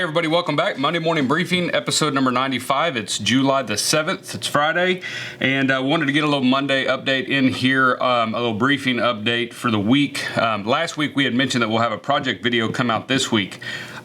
Hey everybody, welcome back. Monday Morning Briefing, episode number 95. It's July the 7th, it's Friday, and I wanted to get a little Monday update in here, a little briefing update for the week. Last week we had mentioned that we'll have a project video come out this week.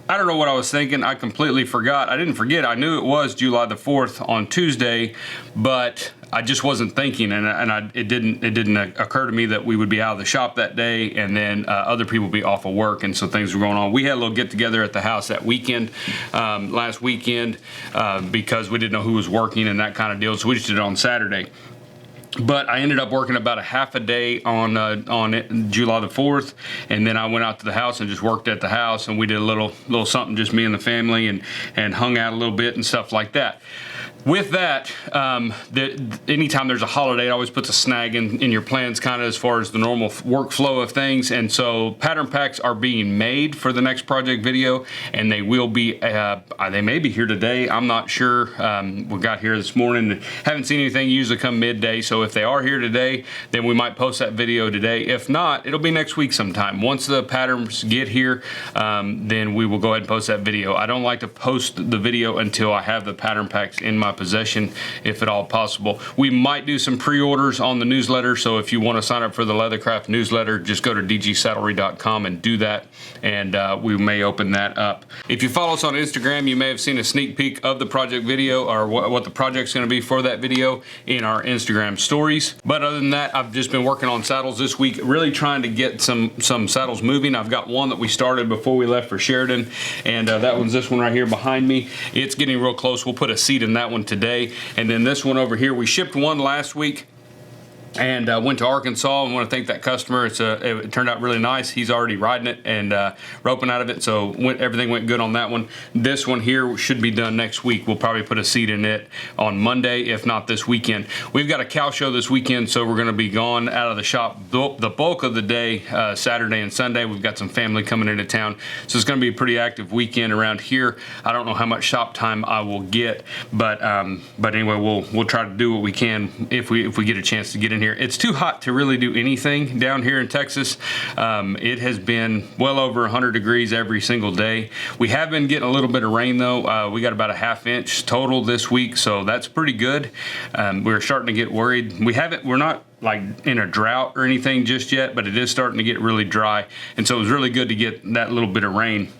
I don't know what I was thinking. I completely forgot. I didn't forget. I knew it was July the 4th on Tuesday, but I just wasn't thinking, it didn't occur to me that we would be out of the shop that day, and then other people would be off of work, and so things were going on. We had a little get together at the house that weekend, last weekend, because we didn't know who was working and that kind of deal, so we just did it on Saturday. But I ended up working about a half a day on July the 4th, and then I went out to the house and just worked at the house, and we did a little something, just me and the family, and hung out a little bit and stuff like that. With that, anytime there's a holiday, it always puts a snag in your plans, kind of as far as the normal workflow of things. And so pattern packs are being made for the next project video, and they will be, they may be here today. I'm not sure. We got here this morning. Haven't seen anything. Usually come midday. So if they are here today, then we might post that video today. If not, it'll be next week sometime. Once the patterns get here, then we will go ahead and post that video. I don't like to post the video until I have the pattern packs in my possession, if at all possible. We might do some pre-orders on the newsletter, so if you want to sign up for the Leathercraft newsletter, just go to dgsaddlery.com and do that, and we may open that up. If you follow us on Instagram, you may have seen a sneak peek of the project video, or what the project's going to be for that video in our Instagram stories. But other than that, I've just been working on saddles this week, really trying to get some saddles moving. I've got one that we started before we left for Sheridan, and that one's this one right here behind me. It's getting real close. We'll put a seat in that one today, and then this one over here, we shipped one last week and went to Arkansas, and want to thank that customer. It turned out really nice. He's already riding it and roping out of it, so everything went good on that one. This one here should be done next week. We'll probably put a seat in it on Monday, if not this weekend. We've got a cow show this weekend, so we're going to be gone out of the shop the bulk of the day, Saturday and Sunday. We've got some family coming into town, so it's going to be a pretty active weekend around here. I don't know how much shop time I will get, but anyway, we'll try to do what we can if we get a chance to get in here. It's too hot to really do anything down here in Texas. It has been well over 100 degrees every single day. We have been getting a little bit of rain though. We got about a ½ inch total this week, so that's pretty good. We're starting to get worried. We're not like in a drought or anything just yet, but it is starting to get really dry, and so it was really good to get that little bit of rain.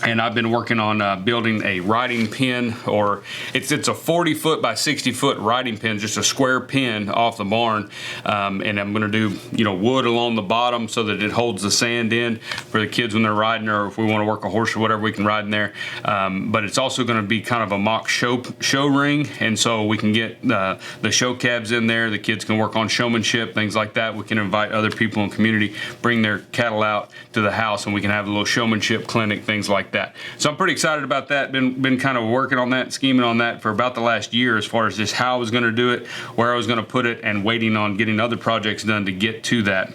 And I've been working on building a riding pin, or it's a 40-foot by 60-foot riding pin, just a square pin off the barn. And I'm going to do wood along the bottom so that it holds the sand in for the kids when they're riding, or if we want to work a horse or whatever, we can ride in there. But it's also going to be kind of a mock show ring, and so we can get the show cabs in there. The kids can work on showmanship, things like that. We can invite other people in the community, bring their cattle out to the house, and we can have a little showmanship clinic, things like that. So I'm pretty excited about that. Been kind of working on that, scheming on that for about the last year, as far as just how I was going to do it, where I was going to put it, and waiting on getting other projects done to get to that.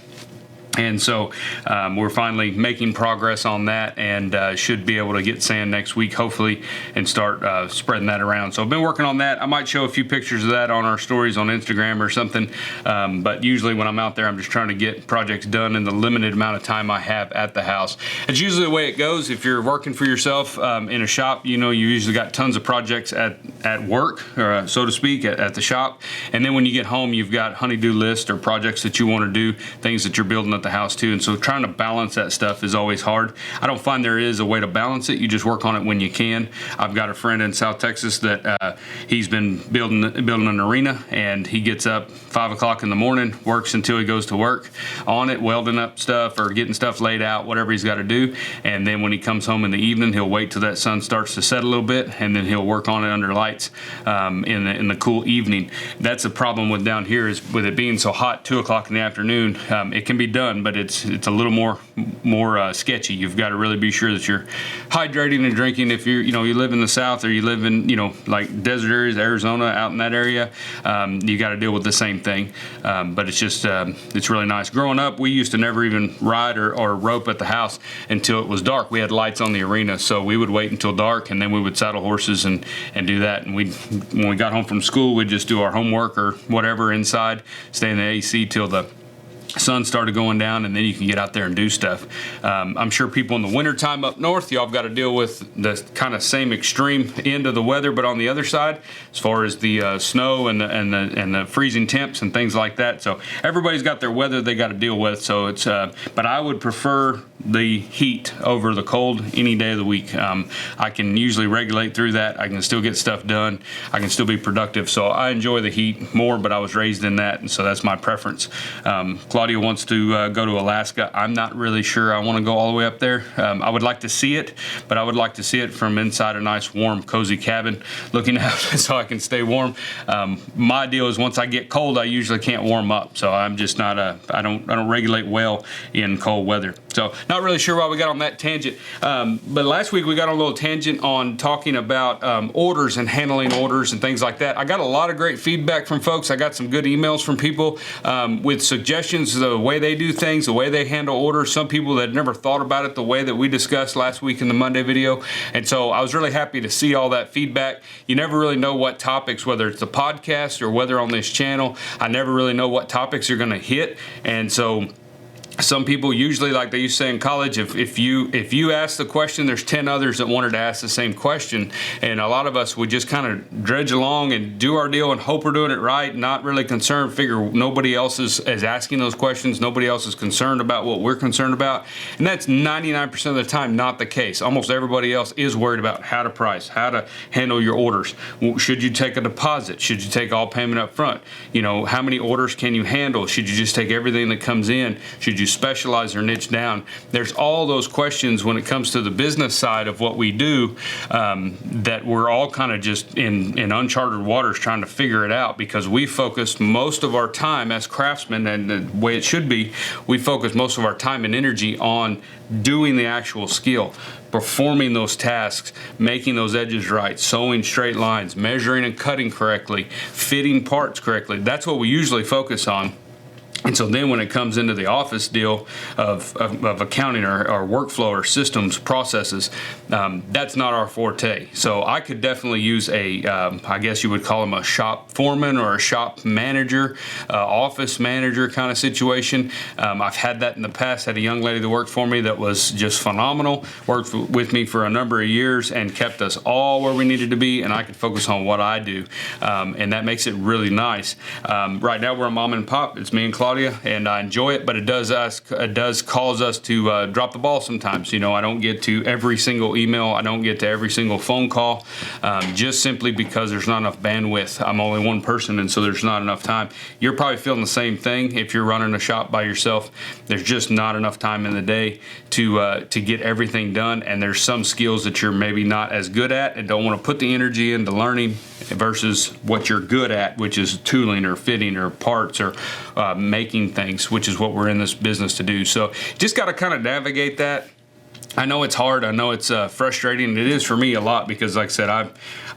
And so we're finally making progress on that, and should be able to get sand next week, hopefully, and start spreading that around. So I've been working on that. I might show a few pictures of that on our stories on Instagram or something. But usually when I'm out there, I'm just trying to get projects done in the limited amount of time I have at the house. It's usually the way it goes. If you're working for yourself in a shop, you usually got tons of projects at work, or so to speak, at the shop. And then when you get home, you've got honey-do lists or projects that you want to do, things that you're building at the house too, and so trying to balance that stuff is always hard. I don't find there is a way to balance it. You just work on it when you can. I've got a friend in South Texas that he's been building an arena, and he gets up 5 o'clock in the morning, works until he goes to work on it, welding up stuff or getting stuff laid out, whatever he's got to do. And then when he comes home in the evening, he'll wait till that sun starts to set a little bit, and then he'll work on it under lights in the cool evening. That's the problem with down here, is with it being so hot, 2 o'clock in the afternoon. It can be done, but it's a little more sketchy. You've got to really be sure that you're hydrating and drinking. If you live in the South, or you live in like desert areas, Arizona, out in that area, you got to deal with the same thing. But it's just it's really nice. Growing up, we used to never even ride or rope at the house until it was dark. We had lights on the arena, so we would wait until dark, and then we would saddle horses and do that. And when we got home from school, we'd just do our homework or whatever inside, stay in the AC till the sun started going down, and then you can get out there and do stuff. I'm sure people in the wintertime up north, y'all have got to deal with the kind of same extreme end of the weather, but on the other side, as far as the snow and the freezing temps and things like that. So everybody's got their weather they got to deal with. So it's, but I would prefer the heat over the cold any day of the week. I can usually regulate through that. I can still get stuff done. I can still be productive. So I enjoy the heat more, but I was raised in that, and so that's my preference. Claudia wants to go to Alaska. I'm not really sure I want to go all the way up there. I would like to see it, but I would like to see it from inside a nice, warm, cozy cabin looking out so I can stay warm. My deal is once I get cold, I usually can't warm up. So I'm just not I don't regulate well in cold weather. So not really sure why we got on that tangent. But last week we got on a little tangent on talking about orders and handling orders and things like that. I got a lot of great feedback from folks. I got some good emails from people with suggestions, the way they do things, the way they handle orders. Some people that never thought about it the way that we discussed last week in the Monday video. And so I was really happy to see all that feedback. You never really know what topics, whether it's a podcast or whether on this channel, I never really know what topics you're going to hit. And so some people usually, like they used to say in college, if you ask the question, there's 10 others that wanted to ask the same question. And a lot of us would just kind of dredge along and do our deal and hope we're doing it right, not really concerned, figure nobody else is asking those questions, nobody else is concerned about what we're concerned about. And that's 99% of the time not the case. Almost everybody else is worried about how to price, how to handle your orders. Should you take a deposit? Should you take all payment up front? You know, how many orders can you handle? Should you just take everything that comes in? Should you specialize or niche down? There's all those questions when it comes to the business side of what we do that we're all kind of just in uncharted waters trying to figure it out, because we focus most of our time as craftsmen, and the way it should be, we focus most of our time and energy on doing the actual skill, performing those tasks, making those edges right, sewing straight lines, measuring and cutting correctly, fitting parts correctly. That's what we usually focus on. And so then when it comes into the office deal of accounting or workflow or systems, processes, that's not our forte. So I could definitely use I guess you would call him a shop foreman or a shop manager, office manager kind of situation. I've had that in the past. Had a young lady that worked for me that was just phenomenal, worked with me for a number of years and kept us all where we needed to be, and I could focus on what I do. And that makes it really nice. Right now we're a mom and pop. It's me and Claudia, and I enjoy it, but it does cause us to drop the ball sometimes. You know, I don't get to every single email, I don't get to every single phone call, just simply because there's not enough bandwidth. I'm only one person, and so there's not enough time. You're probably feeling the same thing if you're running a shop by yourself. There's just not enough time in the day to get everything done, and there's some skills that you're maybe not as good at and don't want to put the energy into learning versus what you're good at, which is tooling or fitting or parts or making things, which is what we're in this business to do. So just got to kind of navigate that. I know it's hard. I know it's frustrating. It is for me a lot because, like I said,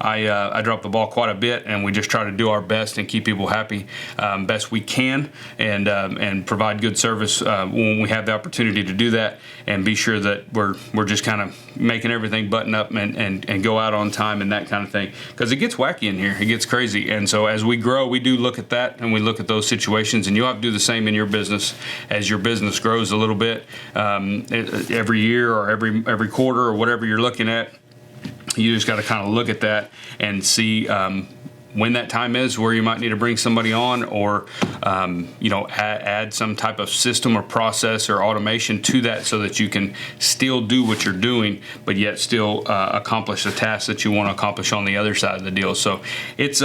I drop the ball quite a bit, and we just try to do our best and keep people happy best we can, and provide good service when we have the opportunity to do that, and be sure that we're just kind of making everything button up and go out on time and that kind of thing, because it gets wacky in here. It gets crazy, and so as we grow, we do look at that and we look at those situations, and you'll have to do the same in your business as your business grows a little bit every year or every quarter or whatever you're looking at. You just got to kind of look at that and see when that time is where you might need to bring somebody on, or add some type of system or process or automation to that so that you can still do what you're doing, but yet still accomplish the task that you want to accomplish on the other side of the deal. So it's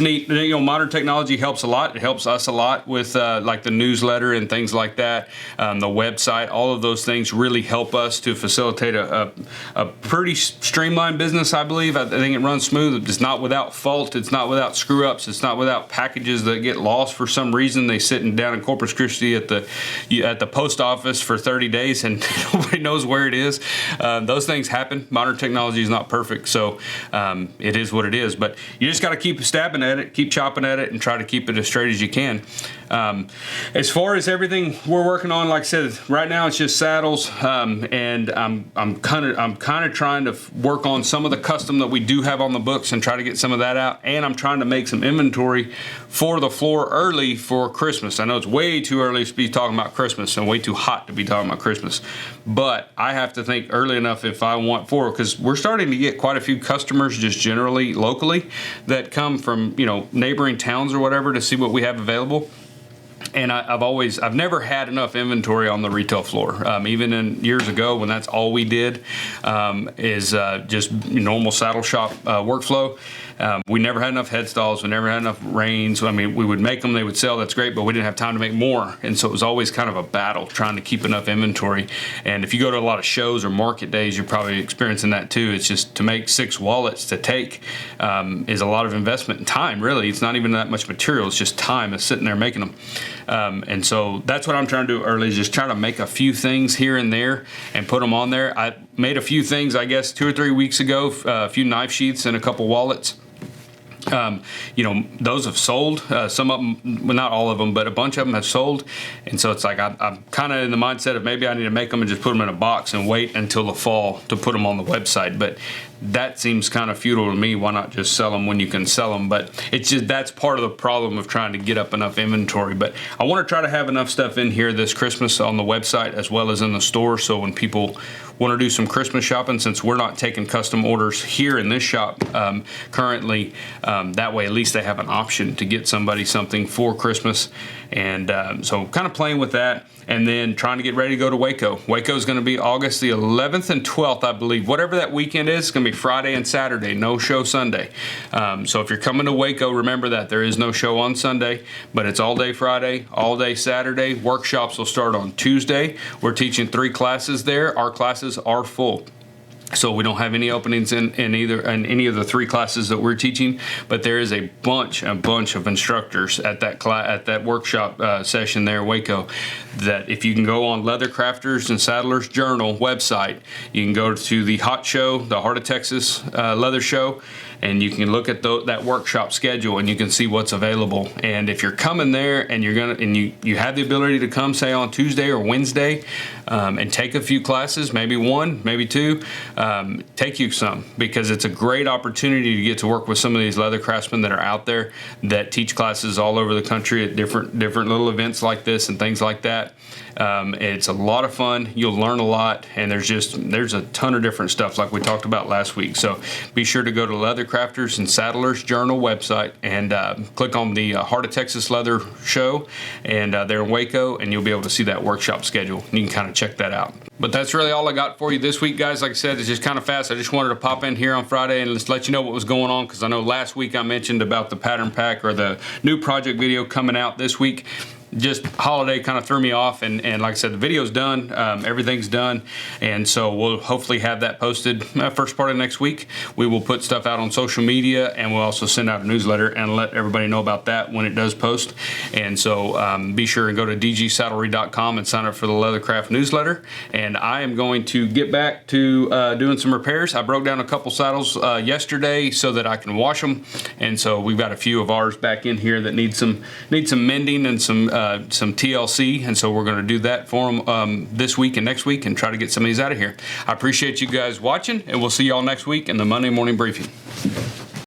neat. You know, modern technology helps a lot. It helps us a lot with like the newsletter and things like that. The website, all of those things really help us to facilitate a pretty streamlined business, I believe. I think it runs smooth. It's not without fault. It's not without screw ups. It's not without packages that get lost for some reason. They sitting down in Corpus Christi at the post office for 30 days and nobody knows where it is. Those things happen. Modern technology is not perfect, so it is what it is. But you just got to keep stabbing at it, keep chopping at it, and try to keep it as straight as you can. As far as everything we're working on, like I said, right now it's just saddles, and I'm kind of trying to work on some of the custom that we do have on the books and try to get some of that out. And and I'm trying to make some inventory for the floor early for Christmas. I know it's way too early to be talking about Christmas and way too hot to be talking about Christmas, but I have to think early enough if I want for, because we're starting to get quite a few customers just generally locally that come from, you know, neighboring towns or whatever to see what we have available. And I've never had enough inventory on the retail floor. Even in years ago when that's all we did, is just normal saddle shop workflow. We never had enough head stalls. We never had enough reins. I mean, we would make them, they would sell, that's great, but we didn't have time to make more. And so it was always kind of a battle trying to keep enough inventory. And if you go to a lot of shows or market days, you're probably experiencing that too. It's just to make 6 wallets to take is a lot of investment and time, really. It's not even that much material. It's just time is sitting there making them. And so that's what I'm trying to do early, is just try to make a few things here and there and put them on there. I made a few things, I guess, 2 or 3 weeks ago, a few knife sheaths and a couple wallets. You know, those have sold. Some of them, well, not all of them, but a bunch of them have sold. And so it's like I'm kind of in the mindset of maybe I need to make them and just put them in a box and wait until the fall to put them on the website. But that seems kind of futile to me. Why not just sell them when you can sell them? But it's just, that's part of the problem of trying to get up enough inventory. But I want to try to have enough stuff in here this Christmas on the website as well as in the store, so when people want to do some Christmas shopping, since we're not taking custom orders here in this shop currently, that way at least they have an option to get somebody something for Christmas. And so kind of playing with that, and then trying to get ready to go to Waco. Waco is going to be August the 11th and 12th, I believe. Whatever that weekend is, it's going to be Friday and Saturday, no show Sunday. So if you're coming to Waco, remember that there is no show on Sunday, but it's all day Friday, all day Saturday. Workshops will start on Tuesday. We're teaching 3 classes there. Our classes are full. So we don't have any openings in any of the 3 classes that we're teaching, but there is a bunch of instructors at that workshop session there at Waco. That if you can go on Leather Crafters and Saddlers Journal website, you can go to the HOT show, the Heart of Texas Leather Show, and you can look at that workshop schedule and you can see what's available. And if you're coming there and you have the ability to come, say on Tuesday or Wednesday, and take a few classes, maybe 1, maybe 2, take you some, because it's a great opportunity to get to work with some of these leather craftsmen that are out there that teach classes all over the country at different little events like this and things like that. It's a lot of fun. You'll learn a lot, and there's a ton of different stuff like we talked about last week. So be sure to go to Leather Crafters and Saddlers Journal website and click on the Heart of Texas Leather Show, and they're in Waco, and you'll be able to see that workshop schedule. You can kind of check that out. But that's really all I got for you this week, guys. Like I said, it's just kind of fast. I just wanted to pop in here on Friday and just let you know what was going on, because I know last week I mentioned about the pattern pack or the new project video coming out this week. Just holiday kind of threw me off, and like I said, the video's done, everything's done, and so we'll hopefully have that posted first part of next week. We will put stuff out on social media, and we'll also send out a newsletter and let everybody know about that when it does post. And so be sure and go to dgsaddlery.com and sign up for the Leathercraft newsletter. And I am going to get back to doing some repairs. I broke down a couple saddles yesterday so that I can wash them, and so we've got a few of ours back in here that need some mending and some TLC, and so we're going to do that for them this week and next week and try to get some of these out of here. I appreciate you guys watching, and we'll see y'all next week in the Monday morning briefing.